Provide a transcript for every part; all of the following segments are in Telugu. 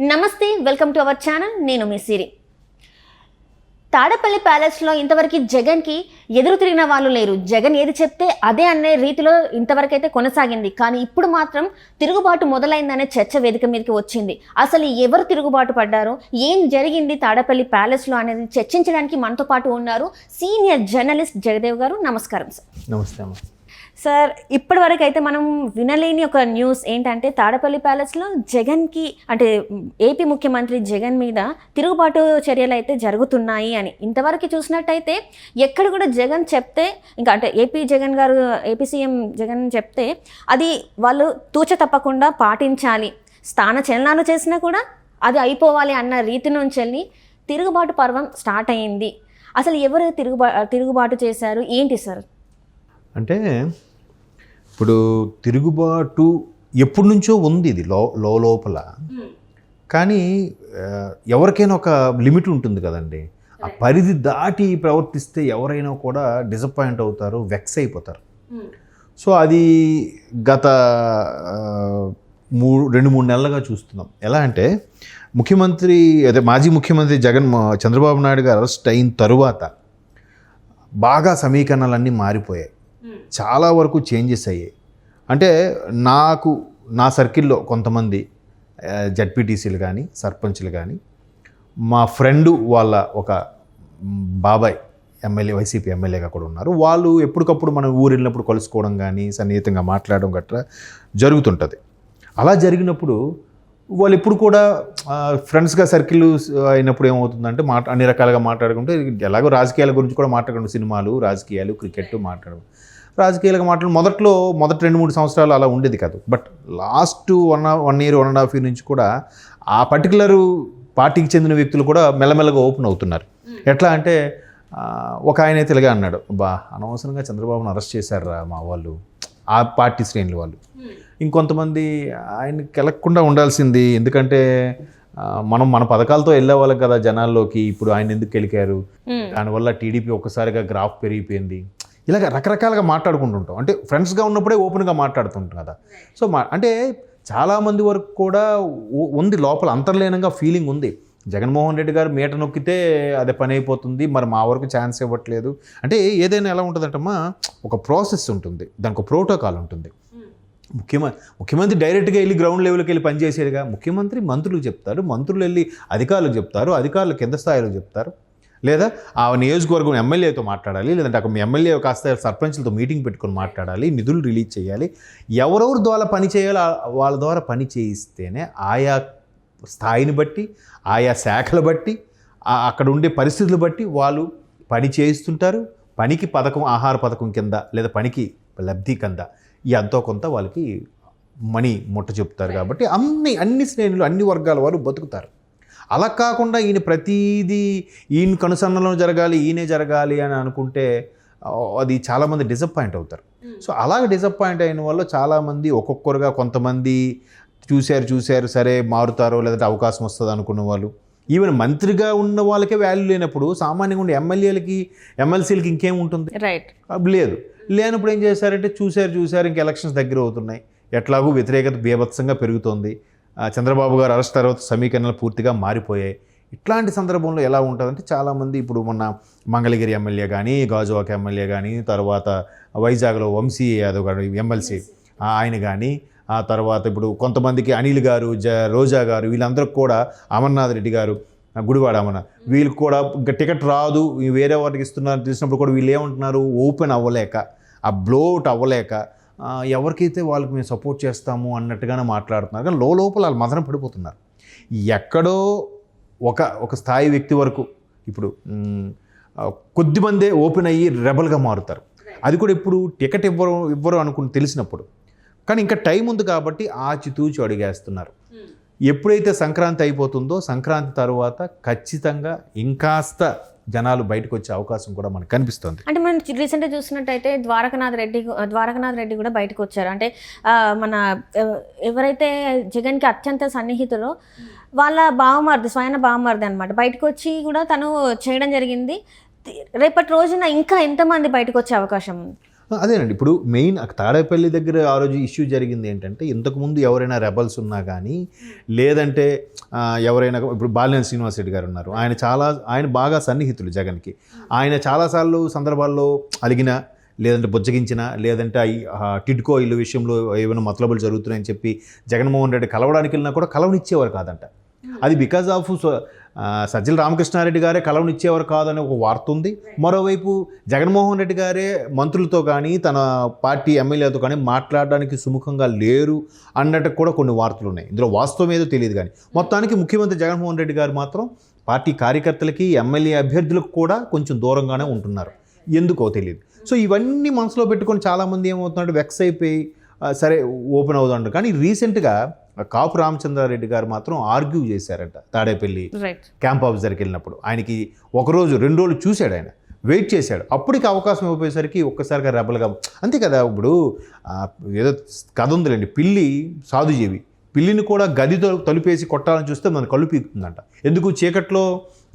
నమస్తే, వెల్కమ్ టు అవర్ ఛానల్. నేను మీ సిరి. తాడేపల్లి ప్యాలెస్లో ఇంతవరకు జగన్కి ఎదురు తిరిగిన వాళ్ళు లేరు. జగన్ ఏది చెప్తే అదే అనే రీతిలో ఇంతవరకు అయితే కొనసాగింది. కానీ ఇప్పుడు మాత్రం తిరుగుబాటు మొదలైందనే చర్చ వేదిక మీదకి వచ్చింది. అసలు ఎవరు తిరుగుబాటు పడ్డారు, ఏం జరిగింది తాడేపల్లి ప్యాలెస్లో అనేది చర్చించడానికి మనతో పాటు ఉన్నారు సీనియర్ జర్నలిస్ట్ జగదేవ్ గారు. నమస్కారం సార్. నమస్తే అమ్మ. సార్, ఇప్పటి వరకు అయితే మనం వినలేని ఒక న్యూస్ ఏంటంటే తాడేపల్లి ప్యాలెస్లో జగన్కి అంటే ఏపీ ముఖ్యమంత్రి జగన్ మీద తిరుగుబాటు చర్యలు అయితే జరుగుతున్నాయి అని. ఇంతవరకు చూసినట్టయితే ఎక్కడ కూడా జగన్ చెప్తే ఇంకా అంటే ఏపీ సీఎం జగన్ చెప్తే అది వాళ్ళు తూచ తప్పకుండా పాటించాలి, స్థాన చలనాలు చేసినా కూడా అది అయిపోవాలి అన్న రీతి నుంచి వెళ్ళి తిరుగుబాటు పర్వం స్టార్ట్ అయ్యింది. అసలు ఎవరు తిరుగుబాటు చేశారు ఏంటి సార్? అంటే ఇప్పుడు తిరుగుబాటు ఎప్పటి నుంచో ఉంది, ఇది లోపల. కానీ ఎవరికైనా ఒక లిమిట్ ఉంటుంది కదండి. ఆ పరిధి దాటి ప్రవర్తిస్తే ఎవరైనా కూడా డిసప్పాయింట్ అవుతారు, వెక్స్ అయిపోతారు. సో అది గత 2-3 నెలలుగా చూస్తున్నాం. ఎలా అంటే మాజీ ముఖ్యమంత్రి చంద్రబాబు నాయుడు గారు అరెస్ట్ అయిన తరువాత బాగా సమీకరణలన్నీ మారిపోయాయి, చాలా వరకు చేంజెస్ అయ్యాయి. అంటే నా సర్కిల్లో కొంతమంది జడ్పీటీసీలు కానీ సర్పంచ్లు కానీ, మా ఫ్రెండు వాళ్ళ ఒక బాబాయ్ ఎమ్మెల్యే, వైసీపీ ఎమ్మెల్యేగా కూడా ఉన్నారు. వాళ్ళు ఎప్పటికప్పుడు మనం ఊరు వెళ్ళినప్పుడు కలుసుకోవడం కానీ సన్నిహితంగా మాట్లాడడం గట్రా జరుగుతుంటుంది. అలా జరిగినప్పుడు వాళ్ళు ఎప్పుడు కూడా ఫ్రెండ్స్గా సర్కిల్ అయినప్పుడు ఏమవుతుందంటే అన్ని రకాలుగా మాట్లాడుకుంటే, ఎలాగో రాజకీయాల గురించి కూడా మాట్లాడుకుంటూ, సినిమాలు, రాజకీయాలు, క్రికెట్ మాట్లాడడం, రాజకీయాలుగా మొదటి 2-3 సంవత్సరాలు అలా ఉండేది కాదు. బట్ లాస్ట్ 1 year 1.5 year నుంచి కూడా ఆ పర్టికులర్ పార్టీకి చెందిన వ్యక్తులు కూడా మెల్లమెల్లగా ఓపెన్ అవుతున్నారు. ఎట్లా అంటే ఒక ఆయన అయితే ఇలాగే అన్నాడు, అనవసరంగా చంద్రబాబును అరెస్ట్ చేశారా మా వాళ్ళు, ఆ పార్టీ శ్రేణులు వాళ్ళు. ఇంకొంతమంది ఆయనకి వెళ్ళకుండా ఉండాల్సింది, ఎందుకంటే మన పథకాలతో వెళ్ళే వాళ్ళం కదా జనాల్లోకి, ఇప్పుడు ఆయన ఎందుకు వెళ్ళారు, దానివల్ల టీడీపీ ఒక్కసారిగా గ్రాఫ్ పెరిగిపోయింది. ఇలాగ రకరకాలుగా మాట్లాడుకుంటుంటాం. అంటే ఫ్రెండ్స్గా ఉన్నప్పుడే ఓపెన్గా మాట్లాడుతుంటాం కదా. సో అంటే చాలామంది వరకు కూడా ఉంది లోపల అంతర్లీనంగా ఫీలింగ్ ఉంది, జగన్మోహన్ రెడ్డి గారు మీట నొక్కితే అదే పని అయిపోతుంది, మరి మా వరకు ఛాన్స్ ఇవ్వట్లేదు. అంటే ఏదైనా ఎలా ఉంటుందంటమ్మా, ఒక ప్రాసెస్ ఉంటుంది, దానికి ఒక ప్రోటోకాల్ ఉంటుంది. ముఖ్యమంత్రి డైరెక్ట్గా వెళ్ళి గ్రౌండ్ లెవెల్కి వెళ్ళి పనిచేసేదిగా. ముఖ్యమంత్రి మంత్రులకు చెప్తారు, మంత్రులు వెళ్ళి అధికారులకు చెప్తారు, అధికారులు కింద స్థాయిలో చెప్తారు, లేదా ఆ నియోజకవర్గం ఎమ్మెల్యేతో మాట్లాడాలి, లేదంటే అక్కడ ఎమ్మెల్యే కాస్త సర్పంచ్లతో మీటింగ్ పెట్టుకొని మాట్లాడాలి, నిధులు రిలీజ్ చేయాలి. ఎవరెవరి ద్వారా పని చేయాలో వాళ్ళ ద్వారా పని చేయిస్తేనే ఆయా స్థాయిని బట్టి, ఆయా శాఖలు బట్టి, అక్కడ ఉండే పరిస్థితులు బట్టి వాళ్ళు పని చేయిస్తుంటారు. పనికి పథకం, ఆహార పథకం కింద లేదా పనికి లబ్ధి కింద ఎంతో కొంత వాళ్ళకి మనీ ముట్ట చెప్తారు. కాబట్టి అన్ని శ్రేణులు, అన్ని వర్గాల వారు బతుకుతారు. అలా కాకుండా ఈయన కనుసన్నలో జరగాలి, ఈయనే జరగాలి అని అనుకుంటే అది చాలామంది డిసప్పాయింట్ అవుతారు. సో అలాగే డిసప్పాయింట్ అయిన వాళ్ళు చాలామంది ఒక్కొక్కరుగా, కొంతమంది చూశారు సరే మారుతారో లేదంటే అవకాశం వస్తుంది అనుకున్న వాళ్ళు, ఈవెన్ మంత్రిగా ఉన్న వాళ్ళకే వాల్యూ లేనప్పుడు సామాన్యంగా ఉండే ఎమ్మెల్సీలకి ఇంకేం ఉంటుంది, రైట్? లేదు. లేనప్పుడు ఏం చేశారంటే చూశారు ఇంక ఎలక్షన్స్ దగ్గర అవుతున్నాయి, ఎట్లాగూ వ్యతిరేకత బీభత్సంగా పెరుగుతోంది, చంద్రబాబు గారు అరెస్ట్ తర్వాత సమీకరణలు పూర్తిగా మారిపోయాయి. ఇట్లాంటి సందర్భంలో ఎలా ఉంటుందంటే చాలామంది, ఇప్పుడు మొన్న మంగళగిరి ఎమ్మెల్యే కానీ, గాజువాక ఎమ్మెల్యే కానీ, తర్వాత వైజాగ్లో వంశీ యాదవ్ గారు ఎమ్మెల్సీ ఆయన కానీ, ఆ తర్వాత ఇప్పుడు కొంతమందికి అనిల్ గారు, రోజా గారు, వీళ్ళందరికీ కూడా అమర్నాథ్ రెడ్డి గారు, గుడివాడ వీళ్ళకి కూడా ఇంకా టికెట్ రాదు, వేరే వాటికి ఇస్తున్నారు తెలిసినప్పుడు కూడా వీళ్ళు ఏమంటున్నారు, ఓపెన్ అవ్వలేక, ఆ బ్లోఅవుట్ అవ్వలేక ఎవరికైతే వాళ్ళకి మేము సపోర్ట్ చేస్తాము అన్నట్టుగానే మాట్లాడుతున్నారు. కానీ లోపల వాళ్ళు మదన పడిపోతున్నారు. ఎక్కడో ఒక స్థాయి వ్యక్తి వరకు ఇప్పుడు కొద్దిమందే ఓపెన్ అయ్యి రెబల్గా మారుతారు. అది కూడా ఇప్పుడు టికెట్ ఇవ్వరు అనుకుని తెలిసినప్పుడు. కానీ ఇంకా టైం ఉంది కాబట్టి ఆచితూచి అడిగేస్తున్నారు. ఎప్పుడైతే సంక్రాంతి అయిపోతుందో, సంక్రాంతి తర్వాత ఖచ్చితంగా ఇంకాస్త జనాలు బయటకు వచ్చే అవకాశం కూడా మనకు కనిపిస్తుంది. అంటే మనం రీసెంట్గా చూసినట్టయితే ద్వారకనాథ్ రెడ్డి కూడా బయటకు వచ్చారు. అంటే మన ఎవరైతే జగన్కి అత్యంత సన్నిహితులో వాళ్ళ స్వయన బావమరిది అనమాట, బయటకు వచ్చి కూడా తను చేయడం జరిగింది. రేపటి రోజున ఇంకా ఎంతమంది బయటకు వచ్చే అవకాశం ఉంది? అదేనండి, ఇప్పుడు మెయిన్ తాడేపల్లి దగ్గర ఆ రోజు ఇష్యూ జరిగింది ఏంటంటే, ఇంతకుముందు ఎవరైనా రెబల్స్ ఉన్నా కానీ, లేదంటే ఎవరైనా ఇప్పుడు బాలినేని శ్రీనివాస్ రెడ్డి గారు ఉన్నారు, ఆయన బాగా సన్నిహితులు జగన్కి. ఆయన చాలాసార్లు సందర్భాల్లో అలిగిన, లేదంటే బుజ్జగించిన, లేదంటే టిడ్కో ఇల్లు విషయంలో ఏమైనా మతలబులు జరుగుతున్నాయని చెప్పి జగన్మోహన్ రెడ్డి కలవడానికి వెళ్ళినా కూడా కలవనిచ్చేవారు కాదంట. అది బికాజ్ ఆఫ్ సజ్జల రామకృష్ణారెడ్డి గారే కలవనిచ్చేవారు కాదనే ఒక వార్త ఉంది. మరోవైపు జగన్మోహన్ రెడ్డి గారే మంత్రులతో కానీ తన పార్టీ ఎమ్మెల్యేలతో కానీ మాట్లాడడానికి సుముఖంగా లేరు అన్నట్టు కూడా కొన్ని వార్తలు ఉన్నాయి. ఇందులో వాస్తవం ఏదో తెలియదు కానీ మొత్తానికి ముఖ్యమంత్రి జగన్మోహన్ రెడ్డి గారు మాత్రం పార్టీ కార్యకర్తలకి, ఎమ్మెల్యే అభ్యర్థులకు కూడా కొంచెం దూరంగానే ఉంటున్నారు, ఎందుకో తెలియదు. సో ఇవన్నీ మనసులో పెట్టుకొని చాలామంది ఏమవుతున్నాడు, వెక్స్ అయిపోయి సరే ఓపెన్ అవుతుంటారు. కానీ రీసెంట్గా కాపు రామచంద్రారెడ్డి గారు మాత్రం ఆర్గ్యూ చేశారంట తాడేపల్లి క్యాంప్ ఆఫీసర్కి వెళ్ళినప్పుడు. ఆయనకి 1 రోజు 2 రోజులు చూశాడు, ఆయన వెయిట్ చేశాడు. అప్పటికి అవకాశం ఇవ్వపోయేసరికి ఒక్కసారిగా రెబల్గా, అంతే కదా. ఇప్పుడు ఏదో కథ ఉందిలేండి, పిల్లి సాధుజీవి, పిల్లిని కూడా గదితో తలుపేసి కొట్టాలని చూస్తే మన కళ్ళు పీకుతుందంట. ఎందుకు? చీకట్లో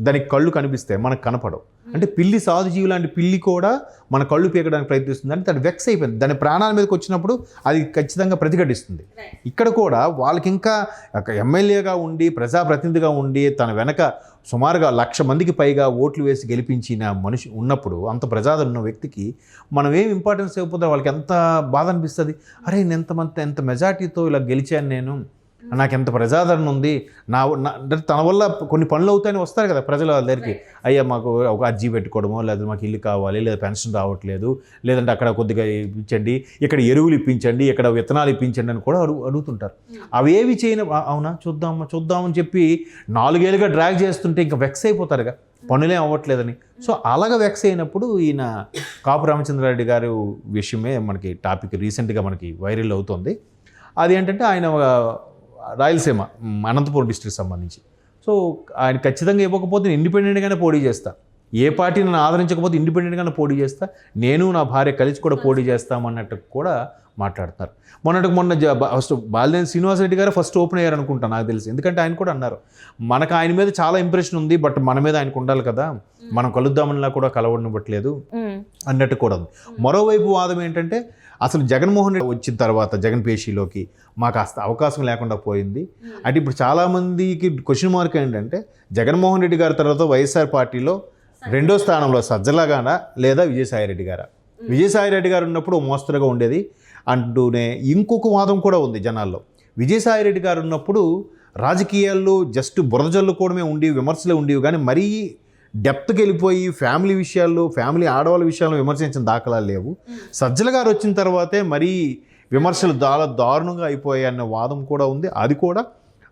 దానికి కళ్ళు కనిపిస్తాయి, మనకు కనపడవు. అంటే పిల్లి సాధుజీవి లాంటి పిల్లి కూడా మన కళ్ళు పీకడానికి ప్రయత్నిస్తుంది. అంటే దాన్ని వెక్స్ అయిపోయింది, దాని ప్రాణాల మీదకి వచ్చినప్పుడు అది ఖచ్చితంగా ప్రతిఘటిస్తుంది. ఇక్కడ కూడా వాళ్ళకి ఇంకా ఎమ్మెల్యేగా ఉండి, ప్రజాప్రతినిధిగా ఉండి, తన వెనక సుమారుగా 1,00,000 మందికి పైగా ఓట్లు వేసి గెలిపించిన మనిషి ఉన్నప్పుడు, అంత ప్రజాదరణ ఉన్న వ్యక్తికి మనం ఏం ఇంపార్టెన్స్ ఇవ్వకపోతే వాళ్ళకి ఎంత బాధ అనిపిస్తుంది. అరే ఎంత మెజార్టీతో ఇలా గెలిచాను నేను, నాకు ఎంత ప్రజాదరణ ఉంది, తన వల్ల కొన్ని పనులు అవుతాయని వస్తారు కదా ప్రజల వాళ్ళ దగ్గరికి. అయ్యా మాకు ఒక అర్జీ పెట్టుకోవడమో, లేదా మాకు ఇల్లు కావాలి, లేదా పెన్షన్ రావట్లేదు, లేదంటే అక్కడ కొద్దిగా ఇప్పించండి, ఇక్కడ ఎరువులు ఇప్పించండి, ఇక్కడ విత్తనాలు ఇప్పించండి అని కూడా అడుగుతుంటారు. అవేవి చేయని, అవునా చూద్దామని చెప్పి 4 ఏళ్ళుగా డ్రాగ్ చేస్తుంటే ఇంకా వెక్స్ అయిపోతారుగా, పనులే అవ్వట్లేదని. సో అలాగ వెక్స్ అయినప్పుడు ఈయన కాపు రామచంద్రారెడ్డి గారు విషయమే మనకి టాపిక్ రీసెంట్గా మనకి వైరల్ అవుతుంది. అది ఏంటంటే ఆయన రాయలసీమ అనంతపురం డిస్ట్రిక్ట్ సంబంధించి. సో ఆయన ఖచ్చితంగా ఇవ్వకపోతే నేను ఇండిపెండెంట్గానే పోటీ చేస్తా, ఏ పార్టీ నన్ను ఆదరించకపోతే ఇండిపెండెంట్గానే పోటీ చేస్తా, నేను నా భార్య కలిసి కూడా పోటీ చేస్తామన్నట్టు కూడా మాట్లాడుతున్నారు. మొన్న ఫస్ట్ బాలినేని శ్రీనివాస్ రెడ్డి గారు ఫస్ట్ ఓపెన్ అయ్యారు అనుకుంటా నాకు తెలిసి. ఎందుకంటే ఆయన కూడా అన్నారు, మనకు ఆయన మీద చాలా ఇంప్రెషన్ ఉంది, బట్ మన మీద ఆయనకు ఉండాలి కదా, మనం కలుద్దామనిలా కూడా కలవనివ్వట్లేదు అన్నట్టు కూడా ఉంది. మరోవైపు వాదం ఏంటంటే, అసలు జగన్మోహన్ రెడ్డి వచ్చిన తర్వాత జగన్ పేషీలోకి మాకు అవకాశం లేకుండా పోయింది. అంటే ఇప్పుడు చాలామందికి క్వశ్చన్ మార్క్ ఏంటంటే, జగన్మోహన్ రెడ్డి గారి తర్వాత వైఎస్ఆర్ పార్టీలో 2వ స్థానంలో సజ్జల గారా లేదా విజయసాయిరెడ్డి గారా? విజయసాయిరెడ్డి గారు ఉన్నప్పుడు మోస్తరుగా ఉండేది అంటూనే ఇంకొక వాదం కూడా ఉంది జనాల్లో. విజయసాయిరెడ్డి గారు ఉన్నప్పుడు రాజకీయాల్లో జస్ట్ బురదజల్లుకోవడమే ఉండేవి, విమర్శలే ఉండేవి, కానీ మరీ డెప్త్కి వెళ్ళిపోయి ఫ్యామిలీ విషయాల్లో, ఫ్యామిలీ ఆడవాళ్ళ విషయాల్లో విమర్శించిన దాఖలాలు లేవు. సజ్జల గారు వచ్చిన తర్వాతే మరీ విమర్శలు చాలా దారుణంగా అయిపోయాయి అన్న వాదం కూడా ఉంది. అది కూడా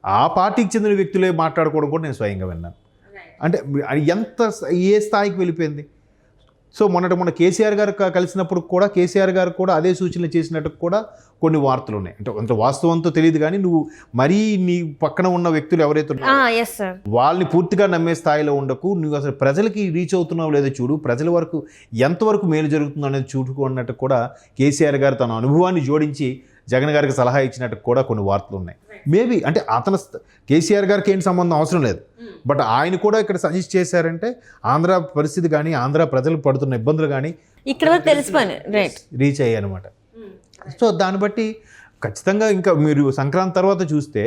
ఆ పార్టీకి చెందిన వ్యక్తులే మాట్లాడుకోవడం కూడా నేను స్వయంగా విన్నాను. అంటే ఏ స్థాయికి వెళ్ళిపోయింది. సో మొన్న కేసీఆర్ గారు కలిసినప్పుడు కూడా కేసీఆర్ గారు కూడా అదే సూచనలు చేసినట్టు కూడా కొన్ని వార్తలు ఉన్నాయి. అంటే అంత వాస్తవంతో తెలియదు కానీ నువ్వు మరీ నీ పక్కన ఉన్న వ్యక్తులు ఎవరైతే వాళ్ళని పూర్తిగా నమ్మే స్థాయిలో ఉండకు, నువ్వు అసలు ప్రజలకి రీచ్ అవుతున్నావు లేదో చూడు, ప్రజల వరకు ఎంతవరకు మేలు జరుగుతుందో అనేది చూడుకున్నట్టు కూడా కేసీఆర్ గారు తన అనుభవాన్ని జోడించి జగన్ గారికి సలహా ఇచ్చినట్టు కూడా కొన్ని వార్తలు ఉన్నాయి. మేబీ అంటే కేసీఆర్ గారికి ఏంటి సంబంధం అవసరం లేదు, బట్ ఆయన కూడా ఇక్కడ సజెస్ట్ చేశారంటే ఆంధ్ర పరిస్థితి కానీ, ఆంధ్ర ప్రజలు పడుతున్న ఇబ్బందులు కానీ ఇక్కడ రీచ్ అయ్యాయి అనమాట. సో దాన్ని బట్టి ఖచ్చితంగా ఇంకా మీరు సంక్రాంతి తర్వాత చూస్తే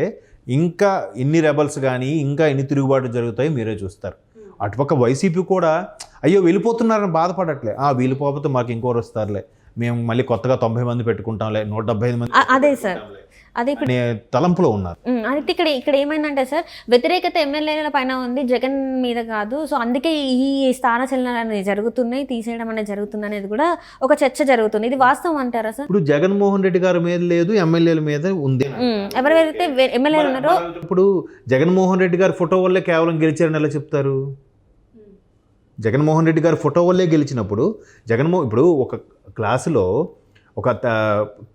ఇంకా ఎన్ని రెబల్స్ కానీ, ఇంకా ఎన్ని తిరుగుబాట్లు జరుగుతాయో మీరే చూస్తారు. అటుపక్క వైసీపీ కూడా అయ్యో వెళ్ళిపోతున్నారని బాధపడట్లే, వెళ్ళిపోతే మాకు ఇంకోరు వస్తారులే, మేము మళ్ళీ కొత్తగా 90 మంది పెట్టుకుంటాంలే, 175 మంది అదే సార్ అదే తలంపులో ఉన్నారు. అయితే ఇక్కడ ఏమైందంటే సార్, వ్యతిరేకత ఎమ్మెల్యేల పైన ఉంది, జగన్ మీద కాదు. సో అందుకే ఈ స్థాన చలనాలు అనేది జరుగుతున్నాయి, తీసేయడం అనేది జరుగుతుంది అనేది కూడా ఒక చర్చ జరుగుతుంది. ఇది వాస్తవం అంటారా సార్? ఇప్పుడు జగన్మోహన్ రెడ్డి గారి మీద లేదు, ఎమ్మెల్యేల మీద ఉంది. ఎవరైతే ఎమ్మెల్యేలు ఉన్నారో ఇప్పుడు జగన్మోహన్ రెడ్డి గారి ఫోటో వల్లే కేవలం గెలిచారని ఎలా చెప్తారు? జగన్మోహన్ రెడ్డి గారి ఫోటో వల్లే గెలిచినప్పుడు ఇప్పుడు ఒక క్లాసులో ఒక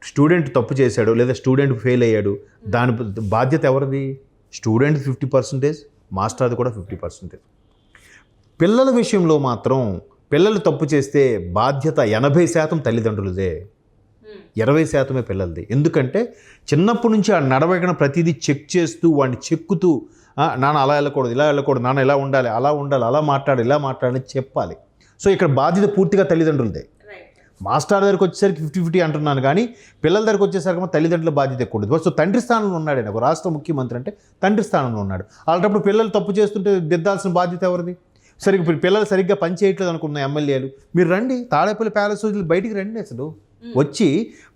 స్టూడెంట్ తప్పు చేశాడు లేదా స్టూడెంట్ ఫెయిల్ అయ్యాడు, దాని బాధ్యత ఎవరిది? స్టూడెంట్ 50%, మాస్టర్ది కూడా 50%. పిల్లల విషయంలో మాత్రం పిల్లలు తప్పు చేస్తే బాధ్యత 80% తల్లిదండ్రులదే, 20% పిల్లలది. ఎందుకంటే చిన్నప్పటి నుంచి ఆ నడవడిన ప్రతిదీ చెక్ చేస్తూ వాడిని చెక్కుతూ, నాన్న అలా వెళ్ళకూడదు, ఇలా వెళ్ళకూడదు, నాన్న ఇలా ఉండాలి, అలా ఉండాలి, అలా మాట్లాడాలి, ఇలా మాట్లాడాలని చెప్పాలి. సో ఇక్కడ బాధ్యత పూర్తిగా తల్లిదండ్రులదే. మాస్టర్ దగ్గరికి వచ్చేసరికి 50-50 అంటున్నాను కానీ పిల్లల దగ్గరికి వచ్చేసరికి తల్లిదండ్రుల బాధ్యత ఎక్కువ ఉంటుంది. సో తండ్రి స్థానంలో ఉన్నాడు ఆయన, ఒక రాష్ట్ర ముఖ్యమంత్రి అంటే తండ్రి స్థానంలో ఉన్నాడు. అలాంటప్పుడు పిల్లలు తప్పు చేస్తుంటే దిద్దాల్సిన బాధ్యత ఎవరిది? సరే ఇప్పుడు పిల్లలు సరిగ్గా పని చేయట్లేదు అనుకున్న ఎమ్మెల్యేలు, మీరు రండి తాడేపల్లి ప్యాలెస్ వదిలి బయటికి రండి, అసలు వచ్చి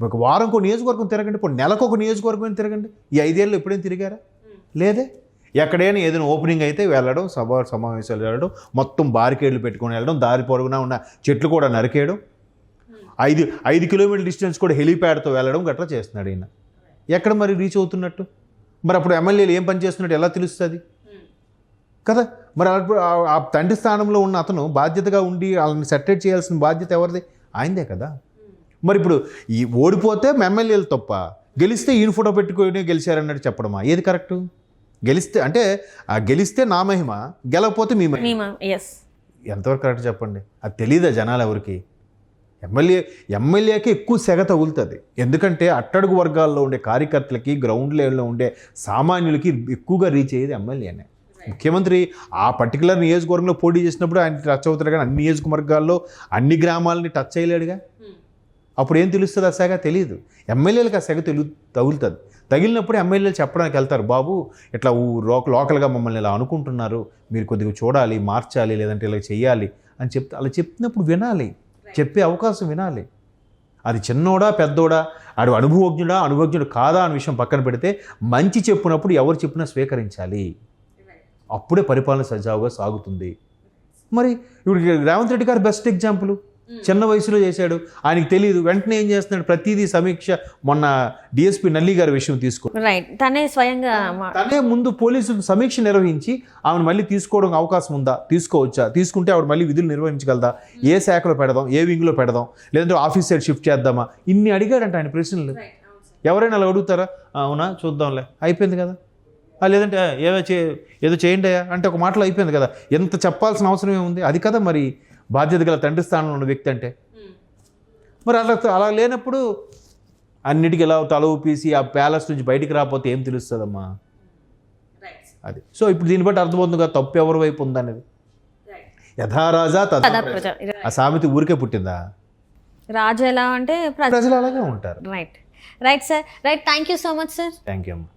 ఒక వారంకో నియోజకవర్గం తిరగండి, ఇప్పుడు నెలకొక నియోజకవర్గం తిరగండి. ఈ 5 ఏళ్ళు ఎప్పుడైనా తిరిగారా? లేదే. ఎక్కడైనా ఏదైనా ఓపెనింగ్ అయితే వెళ్ళడం, సమావేశాలు వెళ్ళడం, మొత్తం బారికేడ్లు పెట్టుకొని వెళ్ళడం, దారి పొరుగునా ఉన్న చెట్లు కూడా నరికేయడం, 5 కిలోమీటర్ల డిస్టెన్స్ కూడా హెలీప్యాడ్తో వెళ్ళడం గట్రా చేస్తున్నాడు ఈయన. ఎక్కడ మరి రీచ్ అవుతున్నట్టు? మరి అప్పుడు ఎమ్మెల్యేలు ఏం పని చేస్తున్నట్టు ఎలా తెలుస్తుంది కదా? మరి ఆ తండ్రి స్థానంలో ఉన్న అతను బాధ్యతగా ఉండి వాళ్ళని సెటరేట్ చేయాల్సిన బాధ్యత ఎవరిది? ఆయనదే కదా. మరి ఇప్పుడు ఈ ఓడిపోతే ఎమ్మెల్యేలు తప్ప, గెలిస్తే ఈయన ఫోటో పెట్టుకొని గెలిచారన్నట్టు చెప్పడమా? ఏది కరెక్టు? గెలిస్తే అంటే గెలిస్తే నా మహిమ, గెలకపోతే మీ మహిమ. ఎంతవరకు కరెక్ట్ చెప్పండి? అది తెలీదా జనాలు ఎవరికి? ఎమ్మెల్యేకి ఎక్కువ సెగ తగులుతుంది. ఎందుకంటే అట్టడుగు వర్గాల్లో ఉండే కార్యకర్తలకి, గ్రౌండ్ లెవెల్లో ఉండే సామాన్యులకి ఎక్కువగా రీచ్ అయ్యేది ఎమ్మెల్యేనే. ముఖ్యమంత్రి ఆ పర్టికులర్ నియోజకవర్గంలో పోటీ చేసినప్పుడు ఆయన టచ్ అవుతాడు, కానీ అన్ని నియోజకవర్గాల్లో అన్ని గ్రామాలని టచ్ చేయలేడుగా. అప్పుడు ఏం తెలుస్తుంది? ఆ సెగ తెలియదు. ఎమ్మెల్యేలకు ఆ సెగ తగులుతుంది. తగిలినప్పుడు ఎమ్మెల్యేలు చెప్పడానికి వెళ్తారు, బాబు ఇట్లా లోకల్గా మమ్మల్ని ఇలా అనుకుంటున్నారు, మీరు కొద్దిగా చూడాలి, మార్చాలి, లేదంటే ఇలా చెయ్యాలి అని అలా చెప్పినప్పుడు వినాలి, చెప్పే అవకాశం వినాలి. అది చిన్నోడా పెద్దోడా, ఆడు అనుభవజ్ఞుడు కాదా అనే విషయం పక్కన పెడితే, మంచి చెప్పినప్పుడు ఎవరు చెప్పినా స్వీకరించాలి. అప్పుడే పరిపాలన సజావుగా సాగుతుంది. మరి ఇప్పుడు రేవంత్ రెడ్డి గారు బెస్ట్ ఎగ్జాంపుల్. చిన్న వయసులో చేశాడు, ఆయనకి తెలియదు, వెంటనే ఏం చేస్తున్నాడు, ప్రతిదీ సమీక్ష. మొన్న డిఎస్పీ నల్లి గారి విషయం తనే స్వయంగా తనే ముందు పోలీసులు సమీక్ష నిర్వహించి ఆమెను మళ్ళీ తీసుకోవడం అవకాశం ఉందా, తీసుకోవచ్చా, తీసుకుంటే ఆవిడ మళ్ళీ విధులు నిర్వహించగలదా, ఏ శాఖలో పెడదాం, ఏ వింగ్లో పెడదాం, లేదంటే ఆఫీస్ సైడ్ షిఫ్ట్ చేద్దామా, ఇన్ని అడిగాడంట ఆయన ప్రశ్నలు. ఎవరైనా అలా అడుగుతారా? అవునా చూద్దాంలే, అయిపోయింది కదా. లేదంటే ఏదో చేయండి అయ్యా అంటే ఒక మాటలో అయిపోయింది కదా. ఎంత చెప్పాల్సిన అవసరం ఏముంది? అది కదా మరి బాధ్యత గల తండ్రి స్థానంలో ఉన్న వ్యక్తి అంటే. మరి అలా లేనప్పుడు అన్నిటికీ ఎలా తల ఊపేసి ఆ ప్యాలెస్ నుంచి బయటికి రాకపోతే ఏం తెలుస్తుందమ్మా? అది. సో ఇప్పుడు దీన్ని బట్టి అర్థమవుతుంది కదా తప్పు ఎవరి వైపు ఉందనేది. యథారాజా తథా ప్రజ. ఆ సామెత ఊరికే పుట్టిందా? రాజు ఎలా అంటే ప్రజలు అలాగే ఉంటారు. Right sir. Thank you so much sir. Thank you అమ్మా.